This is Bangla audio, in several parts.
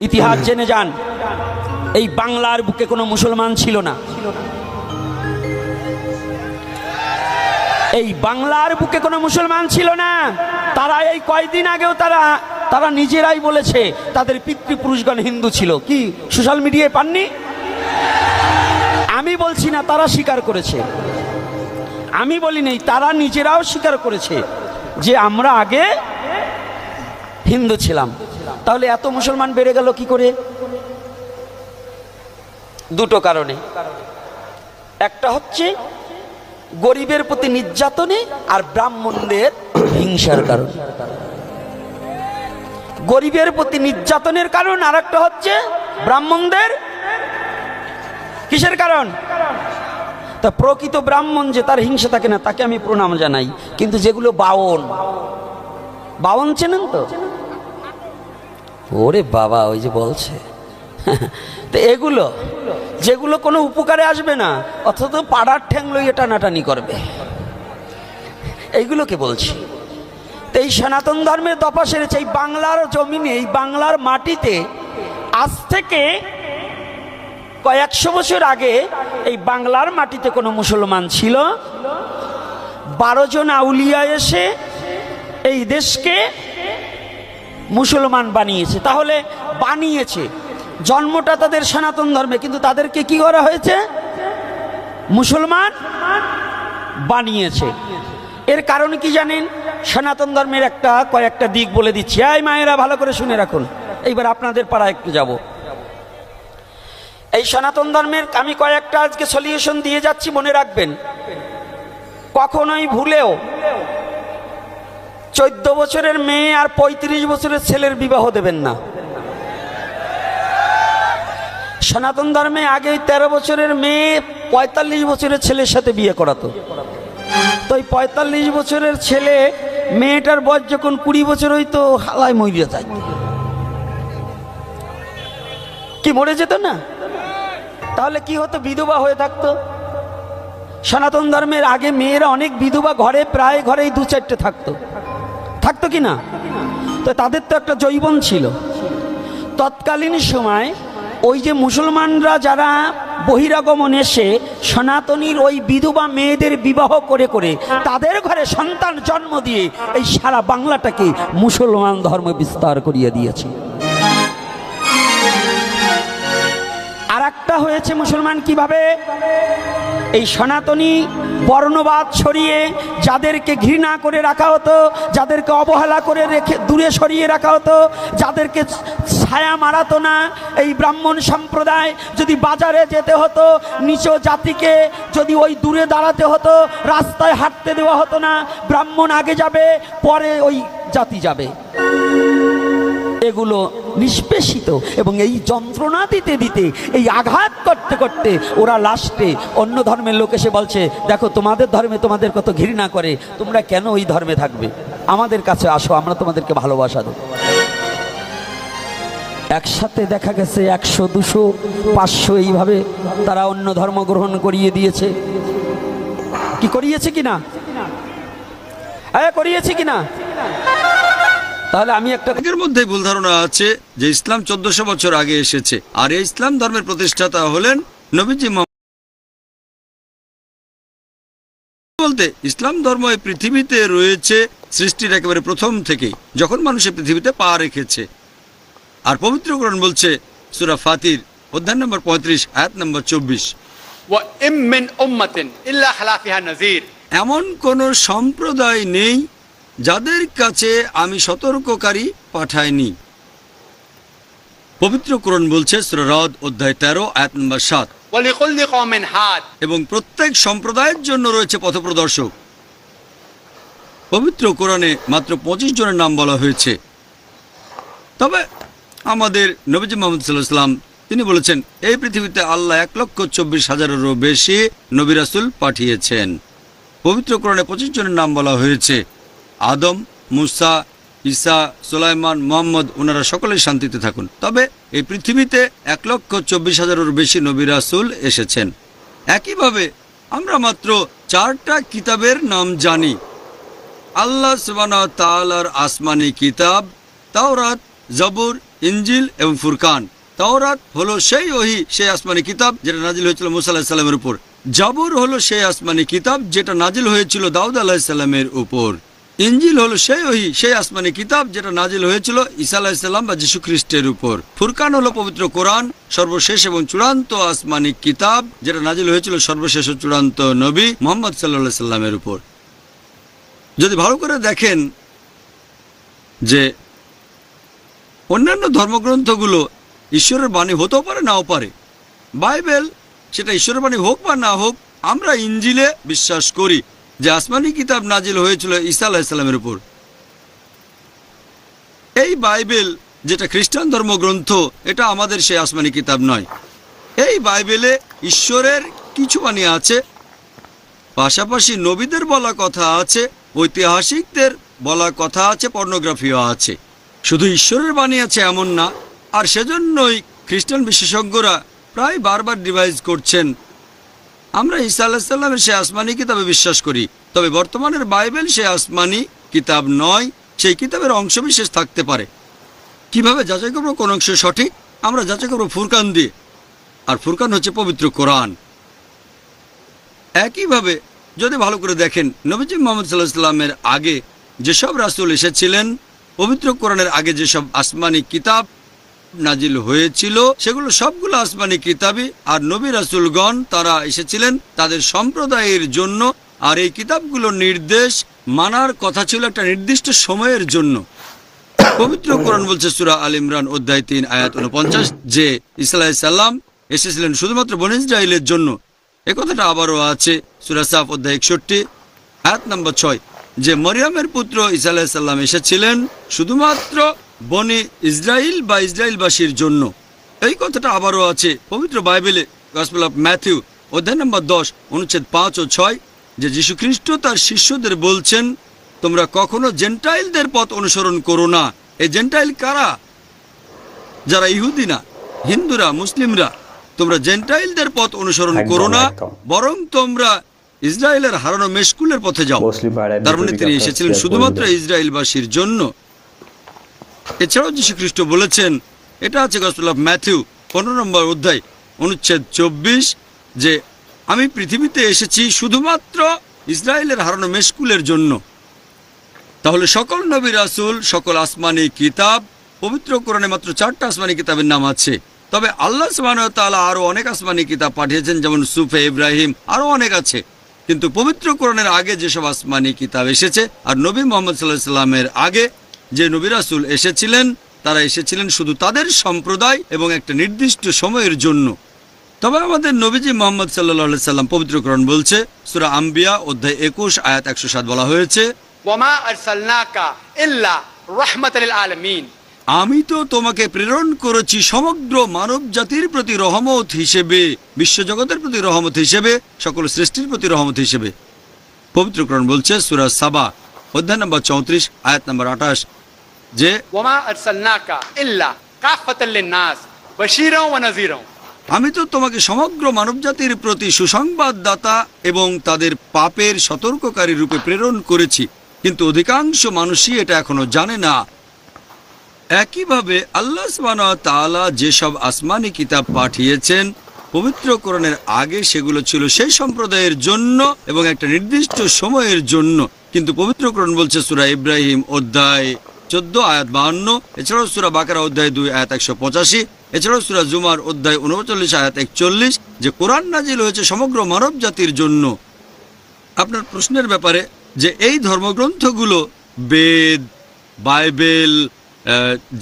ইতিহাস জেনে যান, এই বাংলার বুকে কোনো মুসলমান ছিল না। এই বাংলার বুকে কোনো মুসলমান ছিল না। তারা এই কয়েকদিন আগেও তারা নিজেরাই বলেছে তাদের পিতৃপুরুষগণ হিন্দু ছিল। কি সোশ্যাল মিডিয়ায় পাননি? আমি বলছি না, তারা স্বীকার করেছে। আমি বলি নেই, তারা নিজেরাও স্বীকার করেছে যে আমরা আগে হিন্দু ছিলাম। তাহলে এত মুসলমান বেড়ে গেল কি করে? দুটো কারণে। একটা হচ্ছে গরিবের প্রতি নির্যাতনে আর ব্রাহ্মণদের হিংসার কারণ। গরিবের প্রতি নির্যাতনের কারণ, আর একটা হচ্ছে ব্রাহ্মণদের কিসের কারণ? তা প্রকৃত ব্রাহ্মণ যে তার হিংসা থাকে না, তাকে আমি প্রণাম জানাই। কিন্তু যেগুলো বাউন চেনেন তো? ওরে বাবা, ওই যে বলছে তো এগুলো যেগুলো কোনো উপকারে আসবে না, অথচ পাড়ার ঠ্যাং লইয়ে টানাটানি করবে, এইগুলোকে বলছি। তো এই সনাতন ধর্মের দফা সেরেছে এই বাংলার জমিনে, এই বাংলার মাটিতে। আজ থেকে কয়েকশো বছর আগে এই বাংলার মাটিতে কোনো মুসলমান ছিল। 12 জন আউলিয়া এসে এই দেশকে মুসলমান বানিয়েছে। তাহলে বানিয়েছে, জন্মটা তাদের সনাতন ধর্মে, কিন্তু তাদেরকে কি করা হয়েছে? মুসলমান বানিয়েছে। এর কারণ কি জানেন? সনাতন ধর্মের কয়েকটা দিক বলে দিচ্ছি। এই মায়েরা ভালো করে শুনে রাখুন। এইবার আপনাদের পাড়া একটু যাব। এই সনাতন ধর্মের আমি কয়েকটা আজকে সলিউশন দিয়ে যাচ্ছি, মনে রাখবেন। কখনোই ভুলেও 14 বছরের মেয়ে আর 35 বছরের ছেলের বিবাহ দেবেন না। সনাতন ধর্মে আগে 13 বছরের মেয়ে 45 বছরের ছেলের সাথে বিয়ে করাতো। তো এই 45 বছরের ছেলে, মেয়েটার বয়স যখন 20 বছর হইতো, হালায় মরিয়া যায়। কি মরে যেত না? তাহলে কি হতো? বিধবা হয়ে থাকতো। সনাতন ধর্মের আগে মেয়েরা অনেক বিধবা, প্রায় ঘরেই 2-4টে থাকতো কি না? তো তাদের তো একটা যৌবন ছিল। তৎকালীন সময় ওই যে মুসলমানরা যারা বহিরাগমন এসে সনাতনীর ওই বিধবা মেয়েদের বিবাহ করে করে তাদের ঘরে সন্তান জন্ম দিয়ে এই সারা বাংলাটাকে মুসলমান ধর্ম বিস্তার করিয়ে দিয়েছে। আর একটা হয়েছে মুসলমান কিভাবে? এই সনাতনী বর্ণবাদ ছড়িয়ে যাদেরকে ঘৃণা করে রাখা হতো, যাদেরকে অবহেলা করে রেখে দূরে সরিয়ে রাখা হতো, যাদেরকে ছায়া মারাতো না। এই ব্রাহ্মণ সম্প্রদায় যদি বাজারে যেতে হতো, নিচ জাতিকে যদি ওই দূরে দাঁড়াতে হতো, রাস্তায় হাঁটতে দেওয়া হতো না। ব্রাহ্মণ আগে যাবে, পরে ওই জাতি যাবে। এগুলো নিষ্পেষিত, এবং এই যন্ত্রণা দিতে দিতে, এই আঘাত করতে করতে ওরা লাস্টে অন্য ধর্মের লোক এসে বলছে, দেখো তোমাদের ধর্মে তোমাদের কত ঘৃণা করে, তোমরা কেন ওই ধর্মে থাকবে? আমাদের কাছে আসো, আমরা তোমাদেরকে ভালোবাসা দেব। একসাথে দেখা গেছে 100, 200, 500 এইভাবে তারা অন্য ধর্ম গ্রহণ করিয়ে দিয়েছে। কি করিয়েছে কিনা? করিয়েছে কিনা? তাহলে আমি এর মধ্যে ভুল ধারণা আছে যে ইসলাম 1400 বছর আগে এসেছে, আর এই ইসলাম ধর্মের প্রতিষ্ঠাতা হলেন নবীজি মুহাম্মদ। বলতে ইসলাম ধর্ম এই পৃথিবীতে রয়েছে সৃষ্টির একেবারে প্রথম থেকেই, যখন মানুষের পৃথিবীতে পা রেখেছে। আর পবিত্র কোরআন বলছে সূরা ফাতির অধ্যায় নম্বর 35 আয়াত নম্বর 24, এমন কোন সম্প্রদায় নেই যাদের কাছে আমি সতর্ককারী পাঠাইনি। পবিত্র কোরআন বলছে সূরা রদ অধ্যায় 13 আয়াত নম্বর 7, এবং প্রত্যেক সম্প্রদায়ের জন্য রয়েছে পথপ্রদর্শক। পবিত্র কোরআনে মাত্র 25 জনের নাম বলা হয়েছে। তবে আমাদের নবীজি মুহাম্মদ সাল্লাল্লাহু আলাইহি ওয়াসাল্লাম তিনি বলেছেন, এই পৃথিবীতে আল্লাহ 1,24,000-এরও বেশি নবী রাসূল পাঠিয়েছেন। পবিত্র কোরআনে 25 জনের নাম বলা হয়েছে। আদম, মুসা, ঈসা, সুলাইমান, মুহাম্মদ, ওনারা সকলেই শান্তিতে থাকুন। তবে এই পৃথিবীতে 1,24,000-এরও বেশি নবী রাসূল এসেছেন। একইভাবে আমরা মাত্র 4টা কিতাবের নাম জানি। আল্লাহ সুবহানাহু ওয়া তাআলার আসমানি কিতাব তাওরাত, জবুর, ইনজিল এবং ফুরকান। তাওরাত হলো সেই ওহী, সেই আসমানি কিতাব যেটা নাজিল হয়েছিল মুসা আলাহিস সাল্লামের উপর। জাবুর হলো সেই আসমানি কিতাব যেটা নাজিল হয়েছিল দাউদ আলাহিস সাল্লামের উপর। ইনজিল হলো সেই ওহী, সেই আসমানি কিতাব যেটা নাজিল হয়েছিল ঈসা আলাইহিস সালাম বা যীশু খ্রিস্টের উপর। ফুরকান হলো পবিত্র কোরআন, সর্বশেষ এবং চূড়ান্ত আসমানি কিতাব যেটা নাজিল হয়েছিল সর্বশেষ ও চূড়ান্ত নবী মুহাম্মদ সাল্লাল্লাহু আলাইহি সাল্লামের উপর। যদি ভালো করে দেখেন যে অন্যান্য ধর্মগ্রন্থগুলো ঈশ্বরের বাণী হতেও পারে, নাও পারে। বাইবেল সেটা ঈশ্বরের বাণী হোক বা না হোক, আমরা ইনজিলে বিশ্বাস করি যে আসমানি কিতাব নাজিল হয়েছিল ঈসা আলাইহিস সালামের উপর। এই বাইবেল যেটা খ্রিস্টান ধর্মগ্রন্থ, এটা আমাদের সেই আসমানি কিতাব নয়। এই বাইবেলে ঈশ্বরের কিছু বাণী আছে, পাশাপাশি নবীদের বলা কথা আছে, ঐতিহাসিকদের বলা কথা আছে, পর্নোগ্রাফিও আছে। শুধু ঈশ্বরের বাণী আছে এমন না। আর সেজন্যই খ্রিস্টান বিশেষজ্ঞরা প্রায় বারবার ডিভাইস করছেন আমরা ঈসা আলাইহিস সালামের সেই আসমানি কিতাবে বিশ্বাস করি, তবে বর্তমানের বাইবেল সেই আসমানি কিতাব নয়, সেই কিতাবের অংশবিশেষ থাকতে পারে। কিভাবে যাচাই করবো কোন অংশ সঠিক? আমরা যাচাই করবো ফুরকান দিয়ে, আর ফুরকান হচ্ছে পবিত্র কোরআন। একইভাবে যদি ভালো করে দেখেন, নবীজি মুহাম্মদ সাল্লাল্লাহু আলাইহি সাল্লামের আগে যেসব রাসূল এসেছিলেন, পবিত্র কোরআনের আগে যেসব আসমানি কিতাব নাজিল হয়েছিল, সেগুলো সবগুলো আসমানি কিতাবই। আর নবী রাসূলগণ তারা এসেছিলেন তাদের সম্প্রদায়ের জন্য, আর এই কিতাবগুলোর নির্দেশ মানার কথা ছিল একটা নির্দিষ্ট সময়ের জন্য। পবিত্র কোরআন বলছে সূরা আল ইমরান অধ্যায় 3 আয়াত 49 যে ঈসা আলাইহিস সালাম এসেছিলেন শুধুমাত্র বনী ইসরাইলের জন্য। এ কথাটা আবারও আছে সূরা সাফ অধ্যায় 61 আয়াত নম্বর 6 যে মরিয়মের পুত্র ঈসা আলাইহিস সালাম এসেছিলেন শুধুমাত্র বনী ইসরাইল বা ইসরাইলবাসীর জন্য। এই কথাটা আবারও আছে পবিত্র বাইবেলে গসপেল অফ ম্যাথিউ অধ্যায় নম্বর 10 অনুচ্ছেদ 5 ও 6 যে যীশু খ্রিস্ট তার শিষ্যদের বলছেন, তোমরা কখনো জেন্টাইলদের পথ অনুসরণ করো না। এই জেন্টাইল কারা? যারা ইহুদি না, হিন্দুরা, মুসলিমরা। তোমরা জেন্টাইলদের পথ অনুসরণ করো না, বরং তোমরা ইসরায়েলের হারানো মেশকুলের পথে যাও। তার মানে তিনি এসেছিলেন শুধুমাত্র ইসরায়েলবাসীর জন্য। এছাড়াও যীশু খ্রিস্ট বলেছেন, এটা আছে গসপেল অফ ম্যাথিউ 15 নম্বর অধ্যায় অনুচ্ছেদ 24 যে আমি পৃথিবীতে এসেছি শুধুমাত্র ইসরায়েলের হারানো মেশকুলের জন্য। তাহলে সকল নবী রাসূল, সকল আসমানি কিতাব, পবিত্র কোরআনে মাত্র 4টা আসমানি কিতাবের নাম আছে। তবে আল্লাহ সুবহানাহু ওয়া তাআলা আরো অনেক আসমানি কিতাব পাঠিয়েছেন, যেমন সুফে ইব্রাহিম, আরো অনেক আছে। কিন্তু পবিত্র কোরআনের আগে যেসব আসমানি কিতাব এসেছে আর নবী মুহাম্মদ সাল্লাল্লাহু আলাইহি সাল্লামের আগে যে নবী রাসূল এসেছিলেন, তারা এসেছিলেন শুধু তাদের সম্প্রদায় এবং একটা নির্দিষ্ট সময়ের জন্য। তবে আমাদের নবীজি মুহাম্মদ সাল্লাল্লাহু আলাইহি সাল্লাম, পবিত্র কোরআন বলছে সূরা আম্বিয়া অধ্যায় 21 আয়াত 107 বলা হয়েছে, ওয়ামা আরসালনাকা ইল্লা রাহমাতাল লিল আলামিন। আমি তো তোমাকে প্রেরণ করেছি সমগ্র মানব জাতির প্রতি রহমত হিসেবে, বিশ্বজগতের প্রতি রহমত হিসেবে, সকল সৃষ্টির প্রতি রহমত হিসেবে। পবিত্র কোরআন বলছে সূরা সাবা অধ্যায় নম্বর 34 আয়াত নম্বর 28 যে ওয়ামা আরসালনাকা ইল্লা কাফাতাল লিন-নাস বাশীরাও ওয়া নাযীরাও। আমি তো তোমাকে সমগ্র মানবজাতির প্রতি সুসংবাদদাতা এবং তাদের পাপের সতর্ককারী রূপে প্রেরণ করেছি, কিন্তু অধিকাংশ মানুষই এটা এখনো জানে না। একইভাবে আল্লাহ সুবহানাহু ওয়া তাআলা যেসব আসমানি কিতাব পাঠিয়েছেন পবিত্র কোরআনের আগে, সেগুলো ছিল সেই সম্প্রদায়ের জন্য এবং একটা নির্দিষ্ট সময়ের জন্য। কিন্তু পবিত্র কোরআন বলছে সূরা ইব্রাহিম অধ্যায় 14 আয়াত 52, এছাড়াও সূরা বাকারা অধ্যায় 2 আয়াত 185, এছাড়াও সূরা জুমার অধ্যায় 39 আয়াত 41 যে কোরআন নাজিল হয়েছে সমগ্র মানব জাতির জন্য। আপনার প্রশ্নের ব্যাপারে যে এই ধর্মগ্রন্থগুলো বেদ, বাইবেল,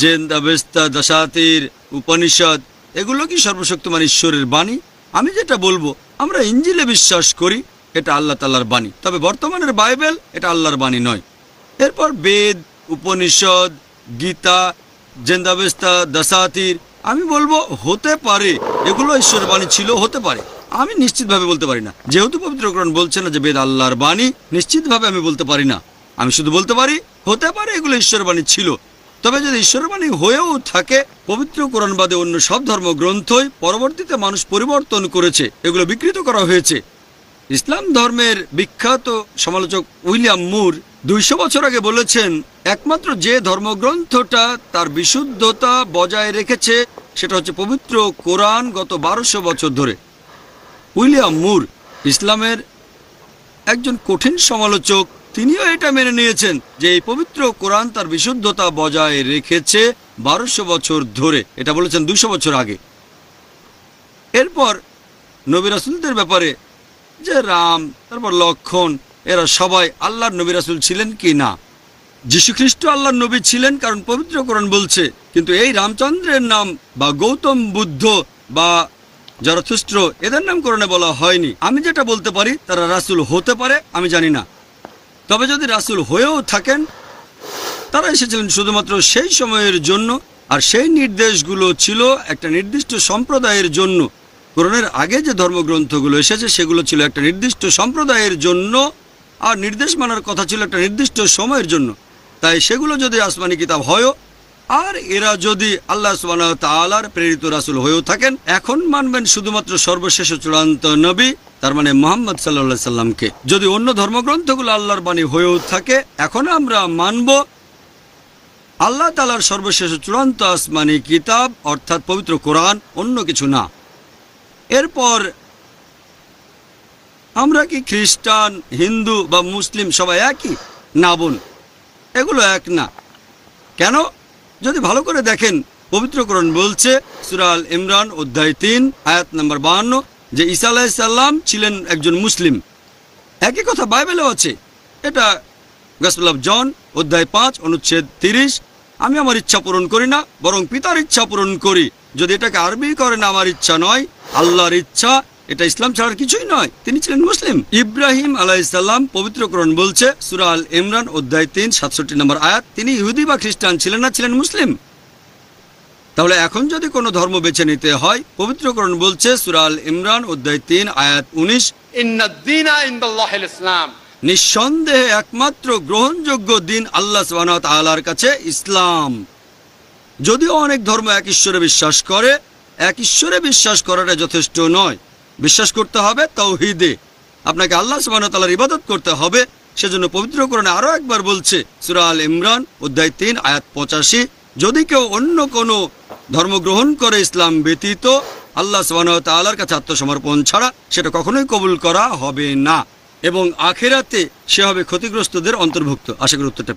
জেন্দাবেস্তা, দাসাতির, উপনিষদ, এগুলো কি সর্বশক্তিমান ঈশ্বরের বাণী? আমি যেটা বলবো, আমরা ইনজিলে বিশ্বাস করি, এটা আল্লাহ তাআলার বাণী। তবে বর্তমানের বাইবেল এটা আল্লাহর বাণী নয়। এরপর বেদ, উপনিষদ, গীতা, জেন্দাবেস্তা, দাসাতির, আমি বলবো হতে পারে এগুলো ঈশ্বরের বাণী ছিল, হতে পারে। আমি নিশ্চিতভাবে বলতে পারি না, যেহেতু পবিত্র কোরআন বলছে না যে বেদ আল্লাহর বাণী, নিশ্চিতভাবে আমি বলতে পারি না। আমি শুধু বলতে পারি হতে পারে এগুলো ঈশ্বরের বাণী ছিল। তবে যদি ঈশ্বরের বাণী হয়েও থাকে, পবিত্র কোরআন বাদে অন্য সব ধর্মগ্রন্থই পরবর্তীতে মানুষ পরিবর্তন করেছে, এগুলো বিকৃত করা হয়েছে। ইসলাম ধর্মের বিখ্যাত সমালোচক উইলিয়াম মুর 200 বছর আগে বলেছেন একমাত্র যে ধর্মগ্রন্থটা তার বিশুদ্ধতা বজায় রেখেছে সেটা হচ্ছে পবিত্র কোরআন গত 1200 বছর ধরে। উইলিয়াম মুর, ইসলামের একজন কঠিন সমালোচক, তিনিও এটা মেনে নিয়েছেন যে এই পবিত্র কোরআন তার বিশুদ্ধতা বজায় রেখেছে 1200 বছর ধরে। এটা বলেছেন 200 বছর আগে। এরপর নবী রাসূলদের ব্যাপারে, যে রাম, তারপর লক্ষণ, এরা সবাই আল্লাহর নবী রাসূল ছিলেন কি না? যীশুখ্রিস্ট আল্লাহর নবী ছিলেন, কারণ পবিত্র কোরআন বলছে। কিন্তু এই রামচন্দ্রের নাম বা গৌতম বুদ্ধ বা জরথুস্ট্র, এদের নাম কোরআনে বলা হয়নি। আমি যেটা বলতে পারি, তারা রাসূল হতে পারে, আমি জানি না। তবে যদি রাসূল হয়েও থাকেন, তারা এসেছিলেন শুধুমাত্র সেই সময়ের জন্য, আর সেই নির্দেশগুলো ছিল একটা নির্দিষ্ট সম্প্রদায়ের জন্য। কোরআনের আগে যে ধর্মগ্রন্থগুলো এসেছে সেগুলো ছিল একটা নির্দিষ্ট সম্প্রদায়ের জন্য, আর নির্দেশ মানার কথা ছিল একটা নির্দিষ্ট সময়ের জন্য। তাই সেগুলো যদি আসমানি কিতাব হয়ও, আর এরা যদি আল্লাহ সুবহানাহু ওয়া তাআলার প্রেরিত রাসূল হয়েও থাকেন, এখন মানবেন শুধুমাত্র সর্বশেষ ও চূড়ান্ত নবী, তার মানে মুহাম্মদ সাল্লাল্লাহু আলাইহি সাল্লামকে। যদি অন্য ধর্মগ্রন্থগুলো আল্লাহর বাণী হয়েও থাকে, এখন আমরা মানব আল্লাহ তাআলার সর্বশেষ ও চূড়ান্ত আসমানি কিতাব, অর্থাৎ পবিত্র কোরআন, অন্য কিছু না। এরপর আমরা কি খ্রিস্টান, হিন্দু বা মুসলিম সবাই একই? না বোন, এগুলো এক না। কেন? যদি ভালো করে দেখেন, পবিত্র কোরআন বলছে সূরা আল ইমরান অধ্যায় 3 আয়াত নম্বর 52 যে ঈসা আলাইহিস সালাম ছিলেন একজন মুসলিম। একই কথা বাইবেলেও আছে। এটা গসপেল অফ জন অধ্যায় 5 অনুচ্ছেদ 30, আমি আমার ইচ্ছা পূরণ করি না, বরং পিতার ইচ্ছা পূরণ করি। যদি এটাকে আরবি করেন, আমার ইচ্ছা নয়, আল্লাহর ইচ্ছা, এটা ইসলাম ছাড়ার কিছুই নয়। তিনি ছিলেন মুসলিম। ইব্রাহিম আলাইহিস সালাম, পবিত্র কোরআন বলছে সূরা আল ইমরান অধ্যায় 3 67 নম্বর আয়াত, তিনি ইহুদি বা খ্রিস্টান ছিলেন না, ছিলেন মুসলিম। তাহলে এখন যদি কোনো ধর্ম বেছে নিতে হয়, পবিত্র কোরআন বলছে সূরা আল ইমরান অধ্যায় 3 আয়াত 19, ইন্নাদ দীনা ইনদাল্লাহিল ইসলাম, নিঃসন্দেহে একমাত্র গ্রহণযোগ্য দিন আল্লাহ সুবহানাহু ওয়া তাআলার কাছে ইসলাম। যদিও অনেক ধর্ম এক ঈশ্বরে বিশ্বাস করে, এক ঈশ্বরে বিশ্বাস করাটা যথেষ্ট নয়। বিশ্বাস করতে হবে তাওহীদে। আপনাকে আল্লাহ সুবহানাহু ওয়া তাআলার ইবাদত করতে হবে। সেজন্য পবিত্র কোরআনে আরো একবার বলছে সূরা আল ইমরান অধ্যায় 3 আয়াত 85, যদি কেউ অন্য কোনো ধর্ম গ্রহণ করে ইসলাম ব্যতীত, আল্লাহ সুবহানাহু ওয়া তাআলার কাছে আত্মসমর্পণ ছাড়া, সেটা কখনোই কবুল করা হবে না, এবং আখিরাতে সে হবে ক্ষতিগ্রস্তদের অন্তর্ভুক্ত। আশা করি উত্তরটা